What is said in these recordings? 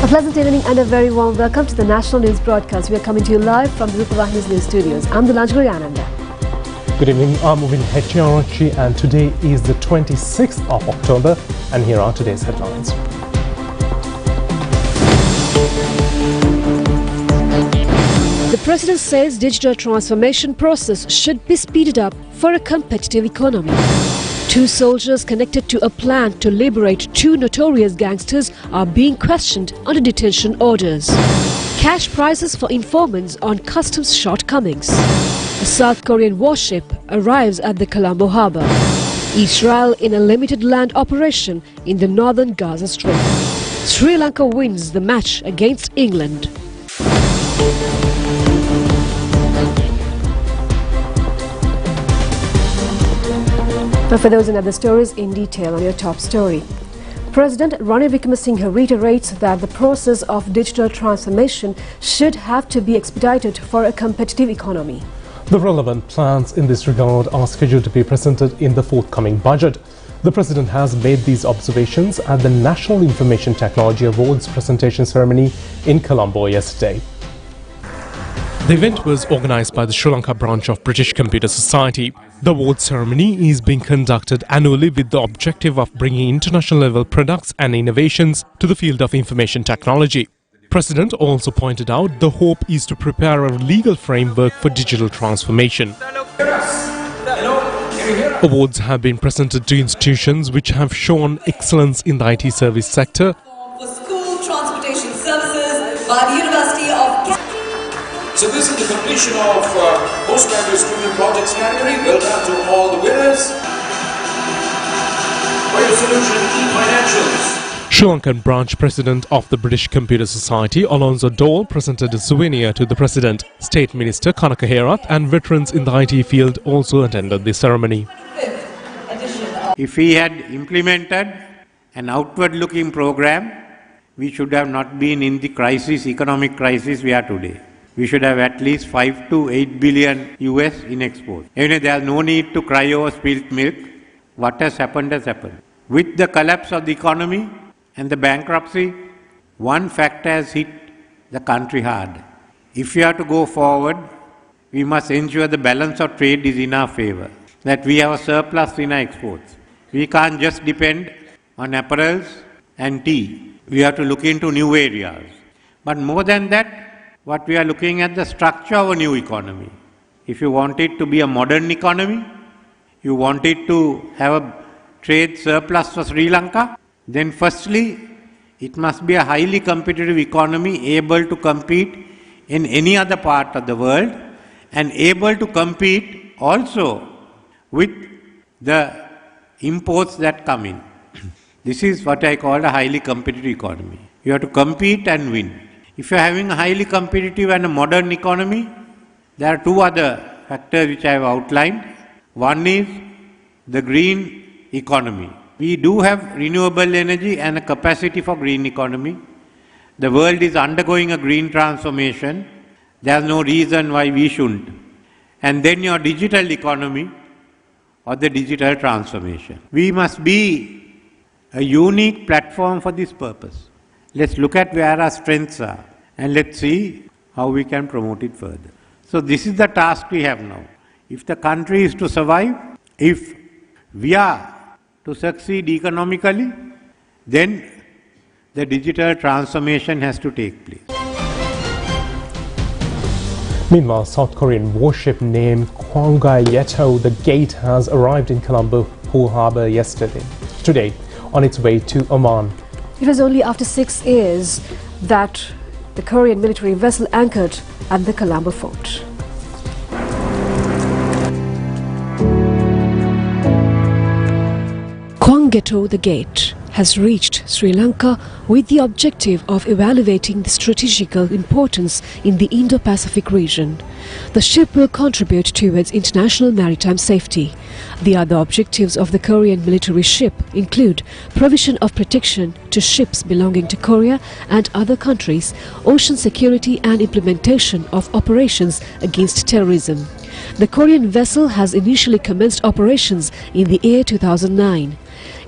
A pleasant evening and a very warm welcome to the National News Broadcast. We are coming to you live from the Rupavahini's news studios. I'm the Lanjguri Ananda. Good evening, I'm Movin Hetchiarachi, and today is the 26th of October, and here are today's headlines. The President says digital transformation process should be speeded up for a competitive economy. 2 soldiers connected to a plan to liberate 2 notorious gangsters are being questioned under detention orders. Cash prizes for informants on customs shortcomings. A South Korean warship arrives at the Colombo harbour. Israel in a limited land operation in the northern Gaza Strip. Sri Lanka wins the match against England. Now for those and other stories in detail on your top story. President Ranil Wickremesinghe reiterates that the process of digital transformation should have to be expedited for a competitive economy. The relevant plans in this regard are scheduled to be presented in the forthcoming budget. The President has made these observations at the National Information Technology Awards presentation ceremony in Colombo yesterday. The event was organised by the Sri Lanka branch of British Computer Society. The award ceremony is being conducted annually with the objective of bringing international-level products and innovations to the field of information technology. President also pointed out the hope is to prepare a legal framework for digital transformation. Awards have been presented to institutions which have shown excellence in the IT service sector. For school transportation services by the University of So this is the completion of postgraduate student projects category. Well done to all the winners. Great solution e-financials. Sri Lankan branch president of the British Computer Society, Alonso Dole, presented a souvenir to the President. State Minister Kanaka Herath and veterans in the IT field also attended the ceremony. If we had implemented an outward-looking program, we should have not been in the economic crisis we are today. We should have at least 5 to 8 billion US in exports. Anyway, there is no need to cry over spilt milk. What has happened has happened. With the collapse of the economy and the bankruptcy, one factor has hit the country hard. If we are to go forward, we must ensure the balance of trade is in our favor, that we have a surplus in our exports. We can't just depend on apparels and tea. We have to look into new areas. But more than that, what we are looking at the structure of a new economy. If you want it to be a modern economy, you want it to have a trade surplus for Sri Lanka, then firstly, it must be a highly competitive economy able to compete in any other part of the world and able to compete also with the imports that come in. This is what I call a highly competitive economy. You have to compete and win. If you are having a highly competitive and a modern economy, there are 2 other factors which I have outlined. One is the green economy. We do have renewable energy and a capacity for green economy. The world is undergoing a green transformation. There is no reason why we shouldn't. And then your digital economy or the digital transformation. We must be a unique platform for this purpose. Let's look at where our strengths are and let's see how we can promote it further. So this is the task we have now. If the country is to survive, if we are to succeed economically, then the digital transformation has to take place. Meanwhile, South Korean warship named Kwanggayeto the Gate has arrived in Colombo harbour today, on its way to Oman. It was only after 6 years that the Korean military vessel anchored at the Colombo fort. Kwanggayeto the Gate has reached Sri Lanka with the objective of evaluating the strategical importance in the Indo-Pacific region. The ship will contribute towards international maritime safety. The other objectives of the Korean military ship include provision of protection to ships belonging to Korea and other countries, ocean security and implementation of operations against terrorism. The Korean vessel has initially commenced operations in the year 2009.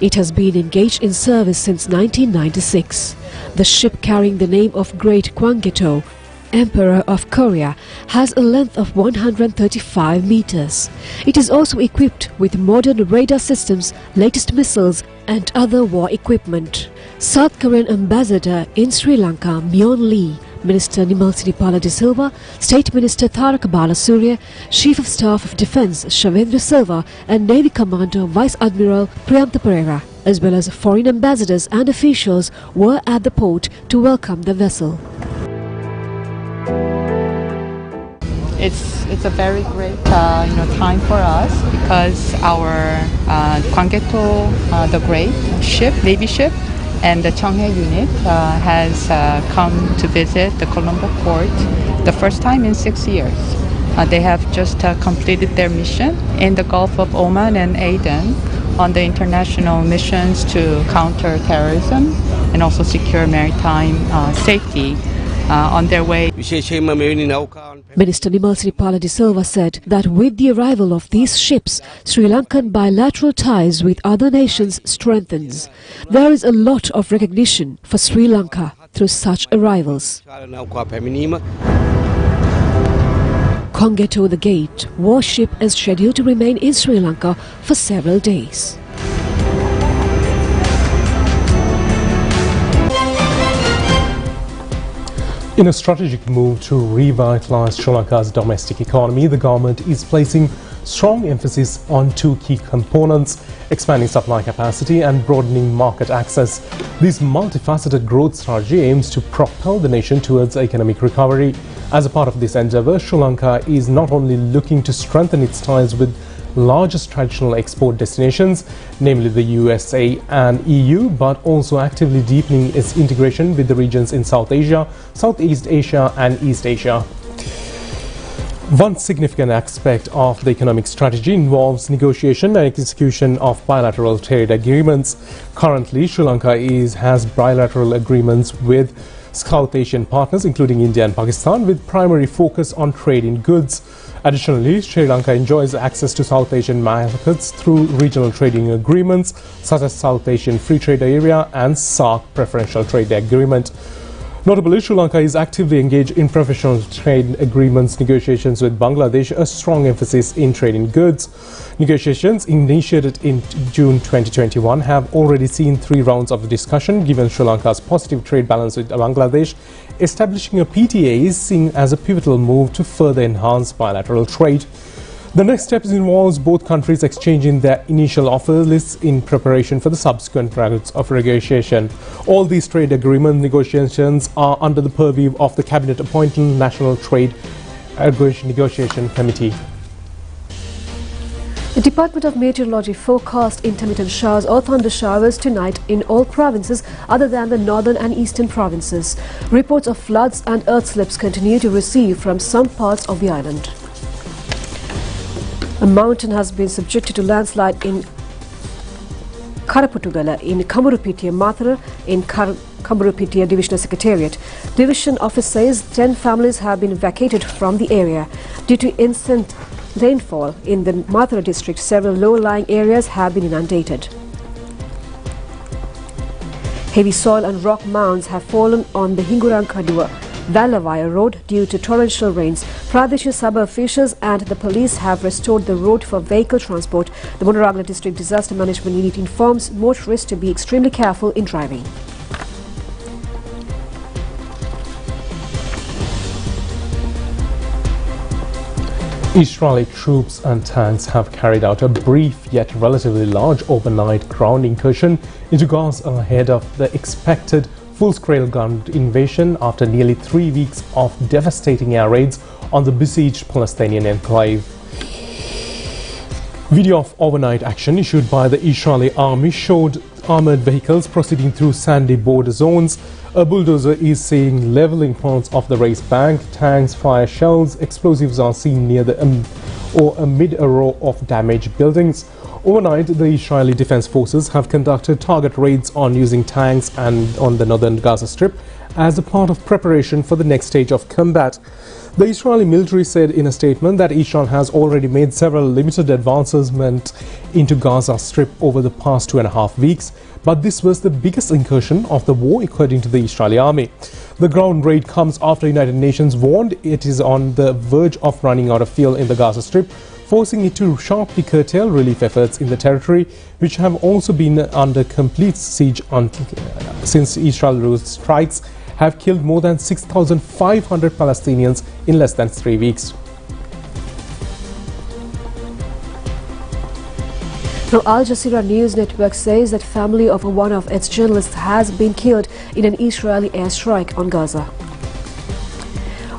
It has been engaged in service since 1996. The ship, carrying the name of Great Kwanggeto, Emperor of Korea, has a length of 135 meters. It is also equipped with modern radar systems, latest missiles and other war equipment. South Korean Ambassador in Sri Lanka, Myon Lee, Minister Nimal Siripala de Silva, State Minister Tharaka Balasuriya, Chief of Staff of Defence Shavendra Silva and Navy Commander Vice Admiral Priyantha Pereira, as well as foreign ambassadors and officials, were at the port to welcome the vessel. It's a very great time for us because our Kwanggeto, the great ship, Navy ship, and the Cheonghae unit has come to visit the Colombo port the first time in 6 years. They have just completed their mission in the Gulf of Oman and Aden on the international missions to counter terrorism and also secure maritime safety. On their way. Minister Nimal Siripala de Silva said that with the arrival of these ships, Sri Lankan bilateral ties with other nations strengthens. There is a lot of recognition for Sri Lanka through such arrivals. Kwanggeto the Gate warship is scheduled to remain in Sri Lanka for several days. In a strategic move to revitalise Sri Lanka's domestic economy, the government is placing strong emphasis on two key components: expanding supply capacity and broadening market access. This multifaceted growth strategy aims to propel the nation towards economic recovery. As a part of this endeavour, Sri Lanka is not only looking to strengthen its ties with largest traditional export destinations, namely the USA and EU, but also actively deepening its integration with the regions in South Asia, Southeast Asia and East Asia. One significant aspect of the economic strategy involves negotiation and execution of bilateral trade agreements. Currently, Sri Lanka has bilateral agreements with South Asian partners including India and Pakistan, with primary focus on trade in goods. Additionally, Sri Lanka enjoys access to South Asian markets through regional trading agreements such as South Asian Free Trade Area and SAARC Preferential Trade Agreement. Notably, Sri Lanka is actively engaged in professional trade agreements negotiations with Bangladesh, a strong emphasis in trade in goods. Negotiations initiated in June 2021 have already seen 3 rounds of discussion, given Sri Lanka's positive trade balance with Bangladesh. Establishing a PTA is seen as a pivotal move to further enhance bilateral trade. The next step involves both countries exchanging their initial offer lists in preparation for the subsequent rounds of negotiation. All these trade agreement negotiations are under the purview of the Cabinet-appointed National Trade Negotiation Committee. The Department of Meteorology forecast intermittent showers or thunder showers tonight in all provinces other than the northern and eastern provinces. Reports of floods and earth slips continue to receive from some parts of the island. A mountain has been subjected to landslide in Karaputugala in Kamurupitiya Mathura in Kamurupitiya Divisional Secretariat. Division office says 10 families have been evacuated from the area. Due to incessant rainfall in the Mathura district, several low-lying areas have been inundated. Heavy soil and rock mounds have fallen on the Hingurankadua Valavaya road due to torrential rains. Pradesh Sabha officials and the police have restored the road for vehicle transport. The Monoragla District Disaster Management Unit informs motorists to be extremely careful in driving. Israeli troops and tanks have carried out a brief yet relatively large overnight ground incursion into Gaza ahead of the expected full-scale ground invasion after nearly 3 weeks of devastating air raids on the besieged Palestinian enclave. Video of overnight action issued by the Israeli army showed armored vehicles proceeding through sandy border zones. A bulldozer is seen leveling parts of the raised bank. Tanks fire shells. Explosives are seen near the amid a row of damaged buildings. Overnight, the Israeli Defense Forces have conducted target raids on using tanks and on the northern Gaza Strip as a part of preparation for the next stage of combat. The Israeli military said in a statement that Israel has already made several limited advances into Gaza Strip over the past 2.5 weeks, but this was the biggest incursion of the war, according to the Israeli army. The ground raid comes after the United Nations warned it is on the verge of running out of fuel in the Gaza Strip, forcing it to sharply curtail relief efforts in the territory, which have also been under complete siege since Israel's strikes have killed more than 6,500 Palestinians in less than 3 weeks. Now, AlJazeera news network says that family of one of its journalists has been killed in an Israeli airstrike on Gaza.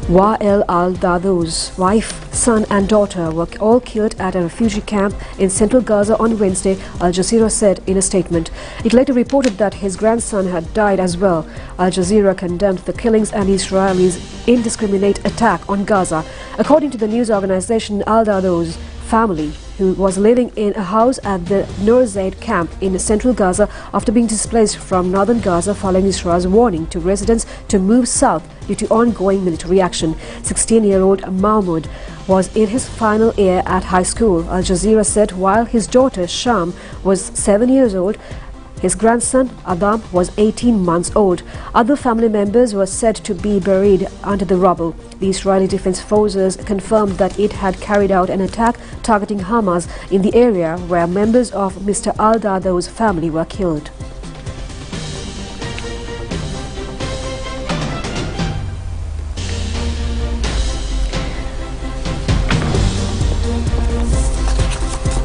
Wael al-Dado's wife, son and daughter were all killed at a refugee camp in central Gaza on Wednesday, AlJazeera said in a statement. It later reported that his grandson had died as well. AlJazeera condemned the killings and Israelis' indiscriminate attack on Gaza. According to the news organization, al-Dado's family, who was living in a house at the Nur Zaid camp in central Gaza after being displaced from northern Gaza following Israel's warning to residents to move south due to ongoing military action. 16-year-old Mahmoud was in his final year at high school. AlJazeera said while his daughter Sham was 7 years old, his grandson Adam was 18 months old. Other family members were said to be buried under the rubble. The Israeli Defense Forces confirmed that it had carried out an attack targeting Hamas in the area where members of Mr. al-Dado's family were killed.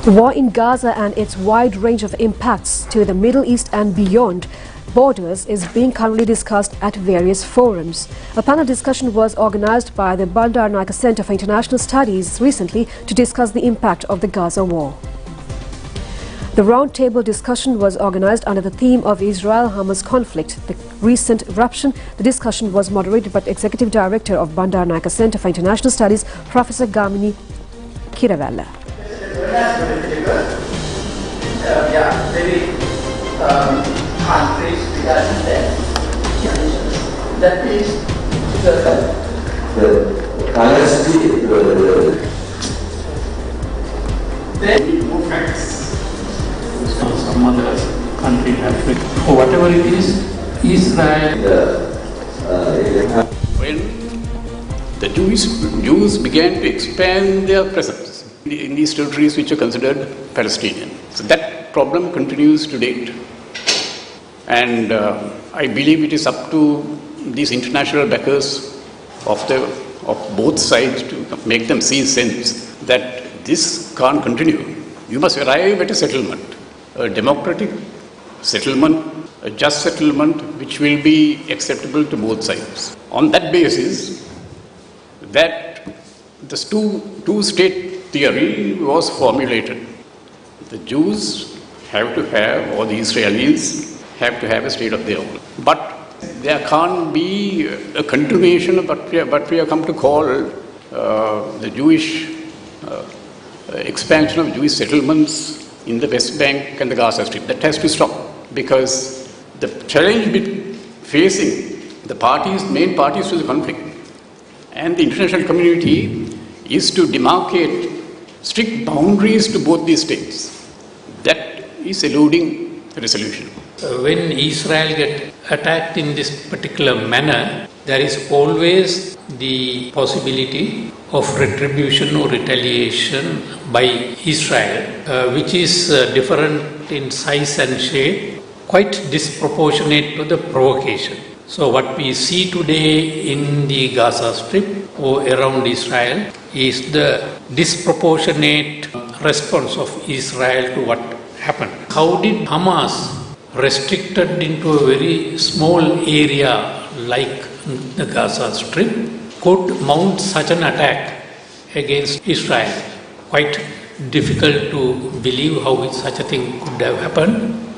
The war in Gaza and its wide range of impacts to the Middle East and beyond borders is being currently discussed at various forums. A panel discussion was organized by the Bandar Naika Center for International Studies recently to discuss the impact of the Gaza war. The roundtable discussion was organized under the theme of Israel-Hamas conflict, the recent eruption. The discussion was moderated by the Executive Director of Bandar Naika Center for International Studies, Professor Gamini Kiravella. Countries regarding that. That is the honesty, then more facts. Some other country have it. Or whatever it is, Israel. When the Jews began to expand their presence in these territories which are considered Palestinian. So that problem continues to date. And I believe it is up to these international backers of both sides to make them see sense that this can't continue. You must arrive at a settlement, a democratic settlement, a just settlement which will be acceptable to both sides. On that basis, that the two-state theory was formulated. The Jews have to have, or the Israelis have to have a state of their own. But there can't be a continuation of what we have come to call the Jewish expansion of Jewish settlements in the West Bank and the Gaza Strip. That has to stop, because the challenge facing the main parties to the conflict and the international community is to demarcate strict boundaries to both these states. That is eluding resolution. When Israel gets attacked in this particular manner, there is always the possibility of retribution or retaliation by Israel, which is different in size and shape, quite disproportionate to the provocation. So what we see today in the Gaza Strip or around Israel is the disproportionate response of Israel to what happened. How did Hamas, restricted into a very small area like the Gaza Strip, could mount such an attack against Israel? Quite difficult to believe how such a thing could have happened.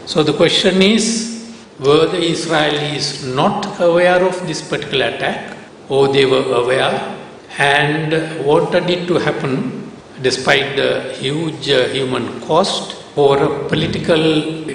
So the question is, were the Israelis not aware of this particular attack, or they were aware and wanted it to happen despite the huge human cost, for a political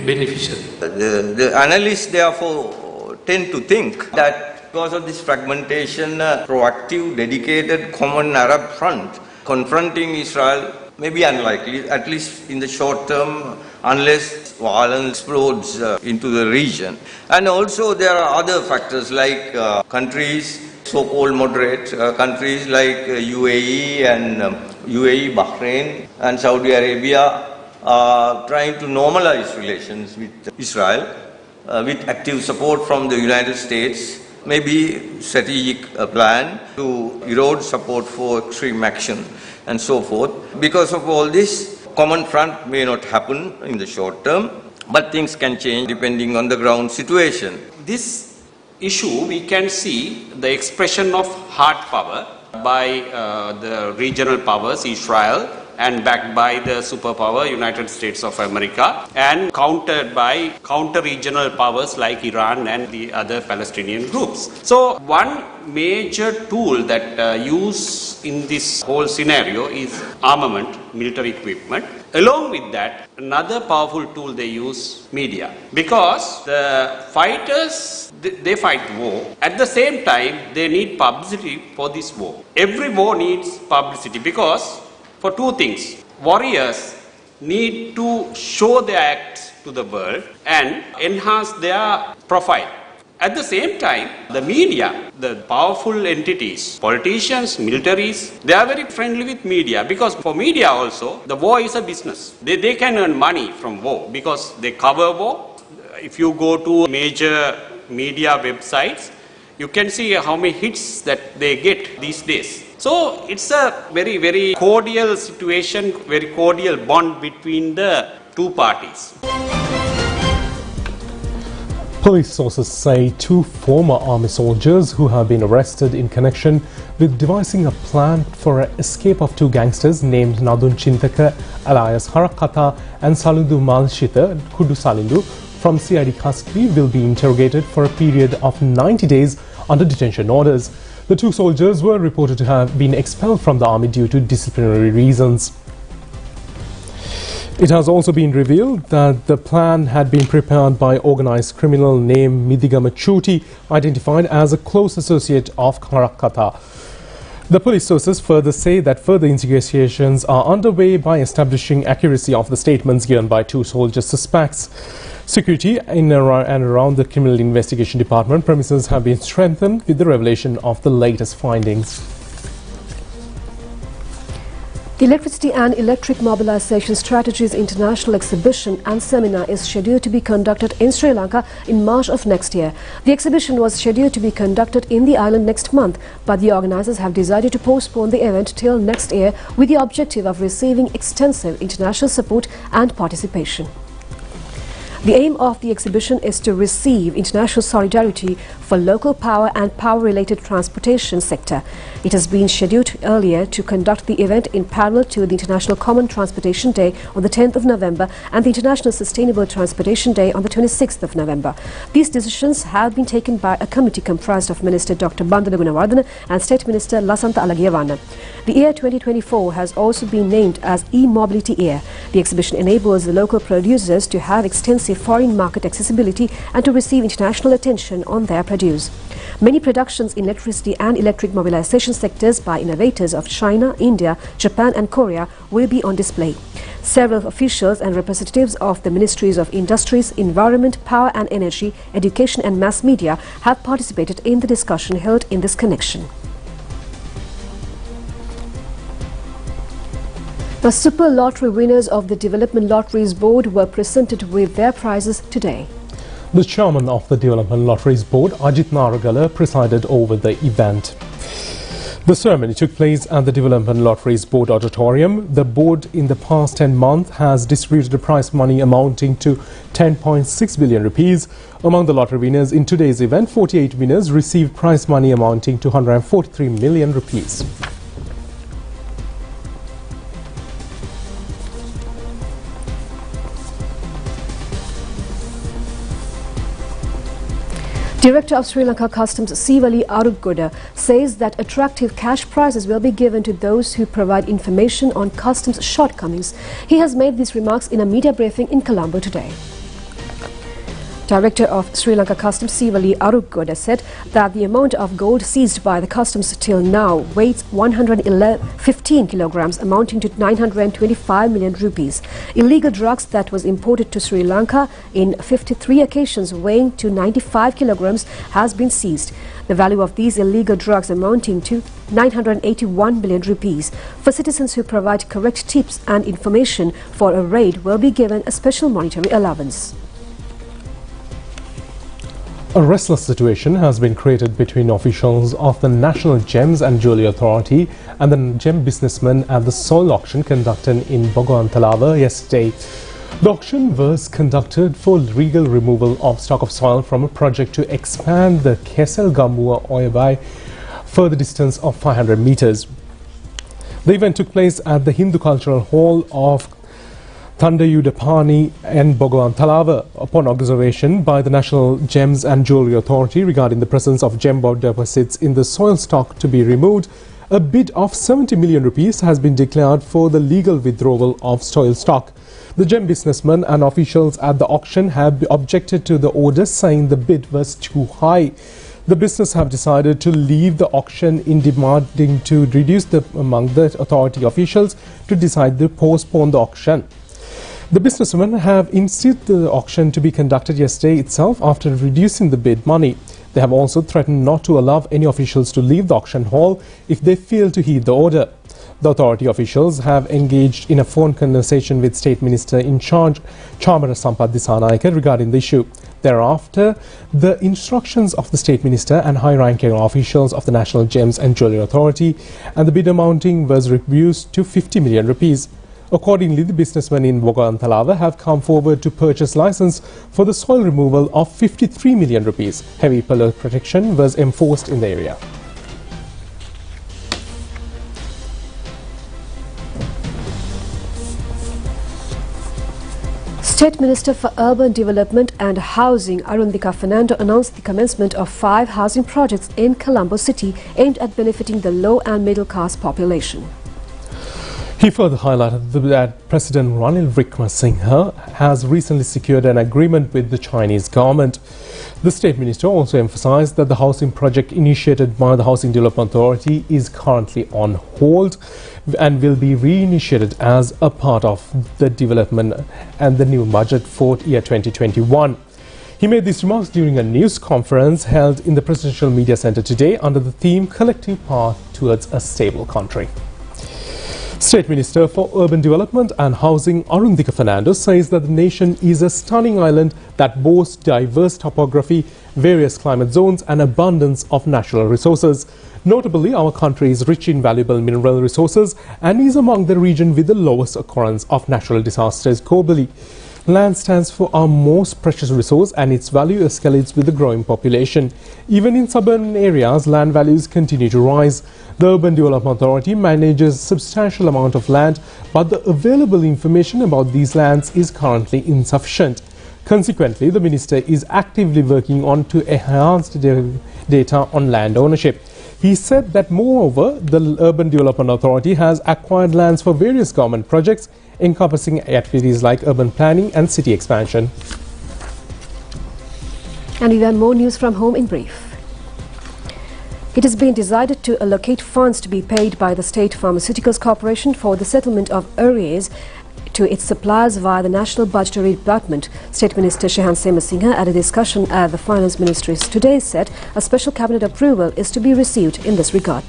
beneficial. The analysts therefore tend to think that because of this fragmentation, proactive, dedicated common Arab front confronting Israel may be unlikely, at least in the short term, unless violence explodes into the region. And also there are other factors like countries, so-called moderate countries like UAE and UAE, Bahrain and Saudi Arabia are trying to normalize relations with Israel with active support from the United States, maybe strategic plan to erode support for extreme action and so forth. Because of all this, common front may not happen in the short term, but things can change depending on the ground situation. This issue, we can see the expression of hard power by the regional powers, Israel, and backed by the superpower United States of America, and countered by counter-regional powers like Iran and the other Palestinian groups. So one major tool that used in this whole scenario is armament, military equipment. Along with that, another powerful tool they use, media, because the fighters, they fight war. At the same time, they need publicity for this war. Every war needs publicity because for two things. Warriors need to show their acts to the world and enhance their profile. At the same time, the media, the powerful entities, politicians, militaries, they are very friendly with media because for media also, the war is a business. They can earn money from war because they cover war. If you go to major media websites, you can see how many hits that they get these days. So it's a very, very cordial situation, very cordial bond between the two parties. Police sources say two former army soldiers who have been arrested in connection with devising a plan for an escape of two gangsters named Nadun Chintaka alias Harakata and Salindu Malshita Kudu Salindu from CID custody will be interrogated for a period of 90 days under detention orders. The two soldiers were reported to have been expelled from the army due to disciplinary reasons. It has also been revealed that the plan had been prepared by organized criminal named Midigama Chuti, identified as a close associate of Harakata. The police sources further say that further investigations are underway by establishing accuracy of the statements given by two soldier suspects. Security in and around the Criminal Investigation Department premises have been strengthened with the revelation of the latest findings. The Electricity and Electric Mobilization Strategies International Exhibition and Seminar is scheduled to be conducted in Sri Lanka in March of next year. The exhibition was scheduled to be conducted in the island next month, but the organizers have decided to postpone the event till next year with the objective of receiving extensive international support and participation. The aim of the exhibition is to receive international solidarity for local power and power-related transportation sector. It has been scheduled earlier to conduct the event in parallel to the International Common Transportation Day on the 10th of November and the International Sustainable Transportation Day on the 26th of November. These decisions have been taken by a committee comprised of Minister Dr. Bandana Gunawardena and State Minister Lasantha Alagiyawana. The year 2024 has also been named as E-Mobility Year. The exhibition enables the local producers to have extensive foreign market accessibility and to receive international attention on their produce. Many productions in electricity and electric mobilization sectors by innovators of China, India, Japan and Korea will be on display. Several officials and representatives of the Ministries of Industries, Environment, Power and Energy, Education and Mass Media have participated in the discussion held in this connection. The Super Lottery winners of the Development Lotteries Board were presented with their prizes today. The chairman of the Development Lotteries Board, Ajit Naragala, presided over the event. The ceremony took place at the Development Lotteries Board Auditorium. The board in the past 10 months has distributed a prize money amounting to 10.6 billion rupees. Among the lottery winners in today's event, 48 winners received prize money amounting to 143 million rupees. Director of Sri Lanka Customs Sivali Arugoda says that attractive cash prizes will be given to those who provide information on customs shortcomings. He has made these remarks in a media briefing in Colombo today. Director of Sri Lanka Customs Sivali Arugoda said that the amount of gold seized by the customs till now weighs 115 kilograms, amounting to 925 million rupees. Illegal drugs that was imported to Sri Lanka in 53 occasions weighing to 95 kilograms has been seized. The value of these illegal drugs amounting to 981 million rupees. For citizens who provide correct tips and information for a raid will be given a special monetary allowance. A restless situation has been created between officials of the National Gems and Jewellery Authority and the gem businessmen at the soil auction conducted in Bogwan Talava yesterday. The auction was conducted for legal removal of stock of soil from a project to expand the Kesel Gambua oil by further distance of 500 meters. The event took place at the Hindu Cultural Hall of Thandayudapani and Bogwan Talava. Upon observation by the National Gems and Jewellery Authority regarding the presence of gem deposits in the soil stock to be removed, a bid of 70 million rupees has been declared for the legal withdrawal of soil stock. The gem businessmen and officials at the auction have objected to the order, saying the bid was too high. The business have decided to leave the auction in demanding to reduce among the authority officials to decide to postpone the auction. The businessmen have insisted the auction to be conducted yesterday itself after reducing the bid money. They have also threatened not to allow any officials to leave the auction hall if they fail to heed the order. The authority officials have engaged in a phone conversation with State Minister in charge, Chamara Sampath Dissanayake, regarding the issue. Thereafter, the instructions of the State Minister and high-ranking officials of the National Gems and Jewellery Authority and the bid amounting was reduced to 50 million rupees. Accordingly, the businessmen in Bogwan Talava have come forward to purchase license for the soil removal of 53 million rupees. Heavy police protection was enforced in the area. State Minister for Urban Development and Housing Arundhika Fernando announced the commencement of 5 housing projects in Colombo city aimed at benefiting the low and middle class population. He further highlighted that President Ranil Wickremesinghe has recently secured an agreement with the Chinese government. The State Minister also emphasized that the housing project initiated by the Housing Development Authority is currently on hold and will be reinitiated as a part of the development and the new budget for year 2021. He made these remarks during a news conference held in the Presidential Media Center today under the theme Collective Path Towards a Stable Country. State Minister for Urban Development and Housing Arundhika Fernando says that the nation is a stunning island that boasts diverse topography, various climate zones and abundance of natural resources. Notably, our country is rich in valuable mineral resources and is among the region with the lowest occurrence of natural disasters globally. Land stands for our most precious resource and its value escalates with the growing population. Even in suburban areas, land values continue to rise. The Urban Development Authority manages a substantial amount of land, but the available information about these lands is currently insufficient. Consequently, the Minister is actively working on to enhance data on land ownership. He said that moreover, the Urban Development Authority has acquired lands for various government projects encompassing activities like urban planning and city expansion. And we have more news from home in brief. It has been decided to allocate funds to be paid by the State Pharmaceuticals Corporation for the settlement of arrears to its suppliers via the National Budgetary Department. State Minister Shehan Semasinghe at a discussion at the Finance Ministry today said a special cabinet approval is to be received in this regard.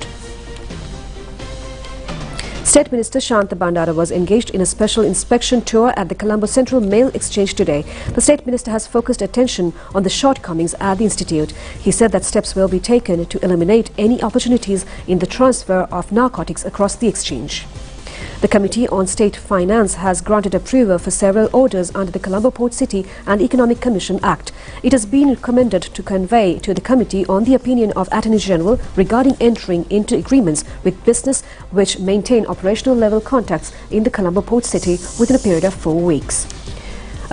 State Minister Shanta Bandara was engaged in a special inspection tour at the Colombo Central Mail Exchange today. The State Minister has focused attention on the shortcomings at the institute. He said that steps will be taken to eliminate any opportunities in the transfer of narcotics across the exchange. The Committee on State Finance has granted approval for several orders under the Colombo Port City and Economic Commission Act. It has been recommended to convey to the Committee on the opinion of Attorney General regarding entering into agreements with business which maintain operational level contacts in the Colombo Port City within a period of 4 weeks.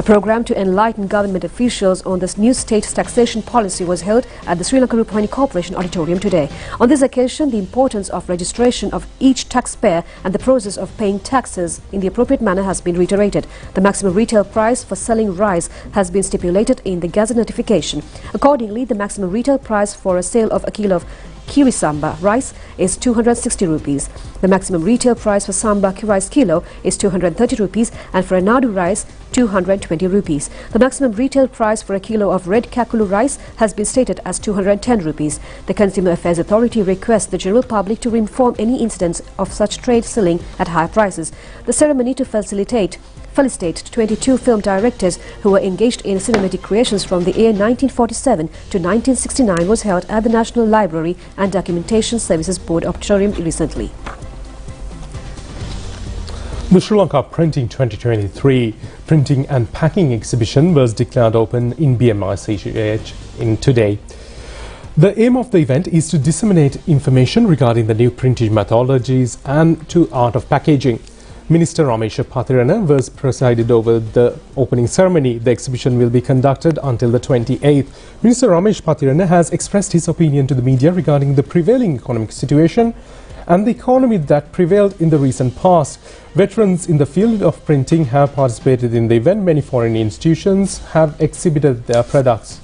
A program to enlighten government officials on this new state taxation policy was held at the Sri Lanka Rupavahini Corporation Auditorium today. On this occasion, the importance of registration of each taxpayer and the process of paying taxes in the appropriate manner has been reiterated. The maximum retail price for selling rice has been stipulated in the Gazette notification. Accordingly, the maximum retail price for a sale of a kilo of Kiri Samba rice is 260 rupees. The maximum retail price for Samba rice kilo is 230 rupees and for a Nadu rice 220 rupees. The maximum retail price for a kilo of red kakulu rice has been stated as 210 rupees. The Consumer Affairs Authority requests the general public to inform any incidents of such trade selling at higher prices. The ceremony to felicitate 22 film directors who were engaged in cinematic creations from the year 1947 to 1969 was held at the National Library and Documentation Services Board Auditorium recently. The Sri Lanka Printing 2023 Printing and Packing Exhibition was declared open in BMICH today. The aim of the event is to disseminate information regarding the new printing methodologies and to art of packaging. Minister Ramesh Pathirana was presided over the opening ceremony. The exhibition will be conducted until the 28th. Minister Ramesh Pathirana has expressed his opinion to the media regarding the prevailing economic situation and the economy that prevailed in the recent past. Veterans in the field of printing have participated in the event. Many foreign institutions have exhibited their products.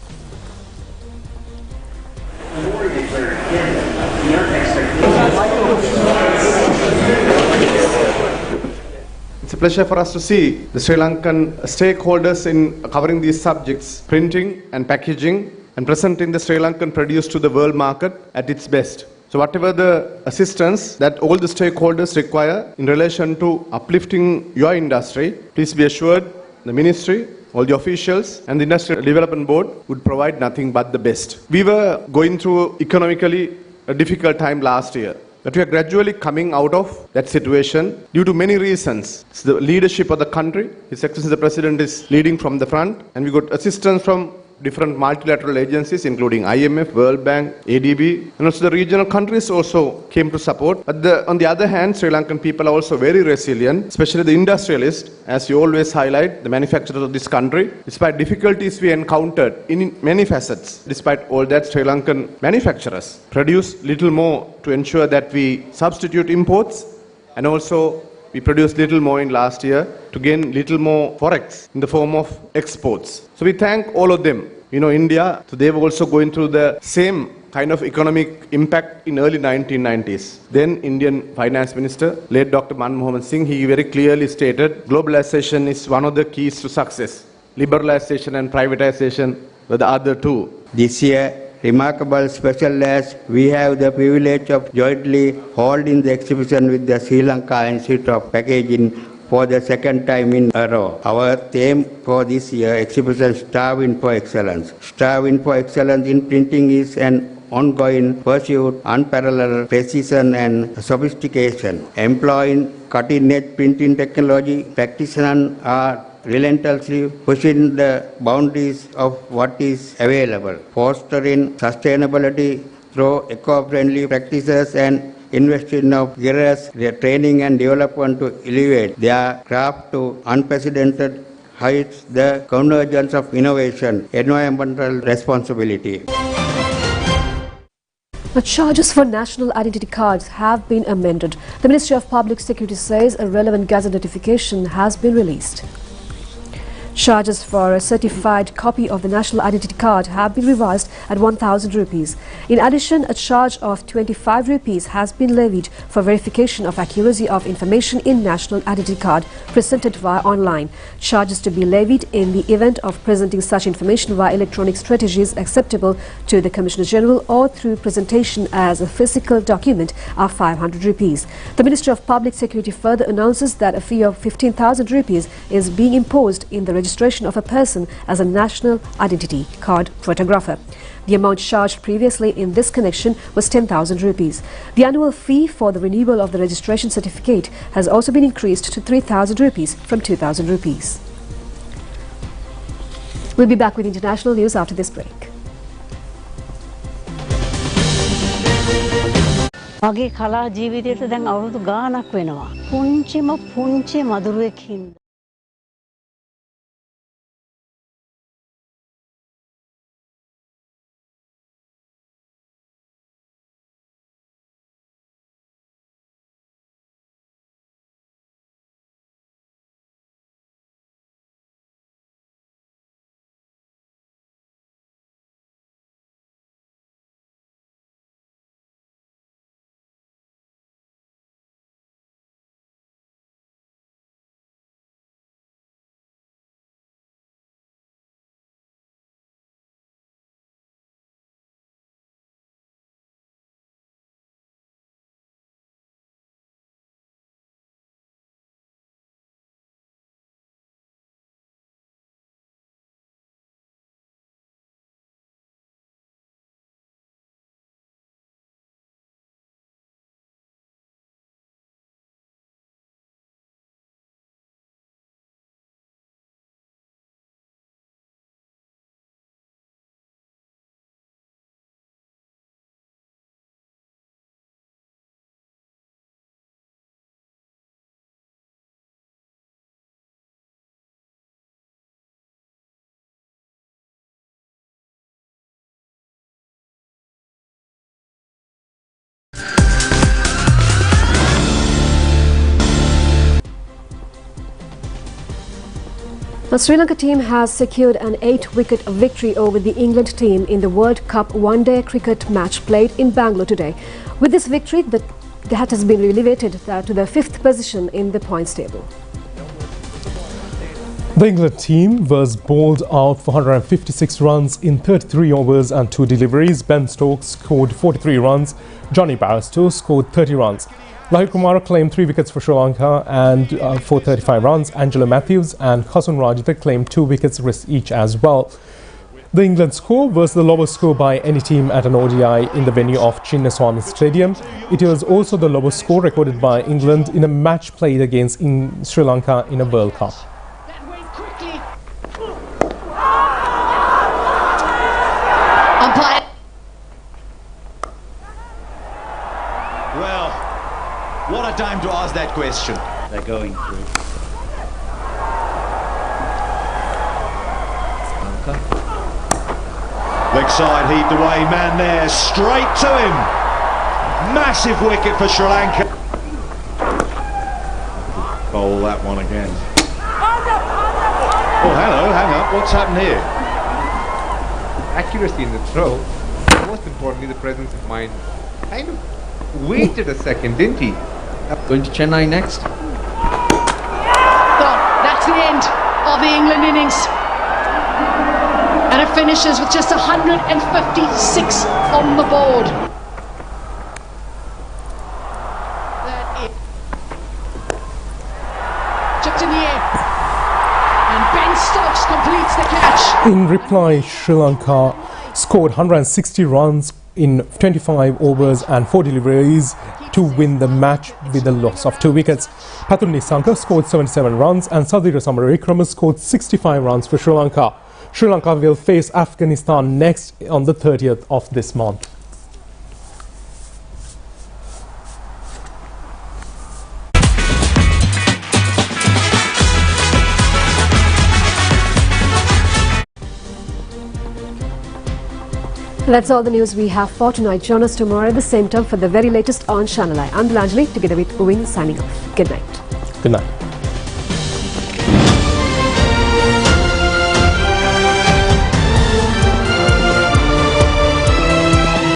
It's a pleasure for us to see the Sri Lankan stakeholders in covering these subjects, printing and packaging, and presenting the Sri Lankan produce to the world market at its best. So whatever the assistance that all the stakeholders require in relation to uplifting your industry, please be assured the ministry, all the officials and the Industrial Development Board would provide nothing but the best. We were going through economically a difficult time last year. But we are gradually coming out of that situation due to many reasons. It's the leadership of the country. His Excellency the President is leading from the front, and we got assistance from different multilateral agencies including IMF, World Bank, ADB, and also the regional countries also came to support. But on the other hand, Sri Lankan people are also very resilient, especially the industrialists, as you always highlight, the manufacturers of this country. Despite difficulties we encountered in many facets, despite all that, Sri Lankan manufacturers produce little more to ensure that we substitute imports, and also we produced little more in last year to gain little more forex in the form of exports. So we thank all of them. You know, India, so they were also going through the same kind of economic impact in early 1990s. Then Indian Finance Minister, late Dr. Manmohan Singh, he very clearly stated globalization is one of the keys to success. Liberalization and privatization were the other two. This year, remarkable special as we have the privilege of jointly holding the exhibition with the Sri Lanka Institute of Packaging for the second time in a row. Our theme for this year exhibition, Striving for Excellence. Striving for Excellence in printing is an ongoing pursuit, unparalleled precision and sophistication. Employing cutting-edge printing technology, practitioners are relentlessly pushing the boundaries of what is available, fostering sustainability through eco-friendly practices and investing of rigorous training and development to elevate their craft to unprecedented heights, the convergence of innovation, environmental responsibility. The charges for national identity cards have been amended. The Ministry of Public Security says a relevant Gazette notification has been released. Charges for a certified copy of the national identity card have been revised at 1,000 rupees. In addition, a charge of 25 rupees has been levied for verification of accuracy of information in national identity card presented via online. Charges to be levied in the event of presenting such information via electronic strategies acceptable to the Commissioner General or through presentation as a physical document are 500 rupees. The Ministry of Public Security further announces that a fee of 15,000 rupees is being imposed in the registration of a person as a national identity card photographer. The amount charged previously in this connection was 10,000 rupees. The annual fee for the renewal of the registration certificate has also been increased to 3,000 rupees from 2,000 rupees. We'll be back with international news after this break. මගේ කලා ජීවිතයට දැන් අවුරුදු ගාණක් වෙනවා. පුංචිම මදුරුවෙක් හින්දා The Sri Lanka team has secured an 8-wicket victory over the England team in the World Cup one-day cricket match played in Bangalore today. With this victory, that has been elevated to the 5th position in the points table. The England team was bowled out for 156 runs in 33 overs and 2 deliveries. Ben Stokes scored 43 runs. Johnny Barristow scored 30 runs. Lahir Kumara claimed 3 wickets for Sri Lanka and for 35 runs. Angelo Matthews and Kasun Rajitha claimed 2 wickets each as well. The England score was the lowest score by any team at an ODI in the venue of Chinnaswamy Stadium. It was also the lowest score recorded by England in a match played against Sri Lanka in a World Cup. Well, what a time to ask that question. They're going through. Leg side heaved away, man there, straight to him. Massive wicket for Sri Lanka. Bowl that one again. Oh, hello, hang up, what's happened here? Accuracy in the throw, most importantly the presence of mind. Kind of waited a second, didn't he? Going to Chennai next. That's the end of the England innings. And it finishes with just 156 on the board. That is chipped in the air. And Ben Stokes completes the catch. In reply, Sri Lanka scored 160 runs in 25 overs and 4 deliveries to win the match with a loss of 2 wickets. Pathum Nissanka scored 77 runs and Sadira Samaravikrama scored 65 runs for Sri Lanka. Sri Lanka will face Afghanistan next on the 30th of this month. That's all the news we have for tonight. Join us tomorrow at the same time for the very latest on Channel Eye. I'm AlJazeera together with Owen signing off. Good night. Good night.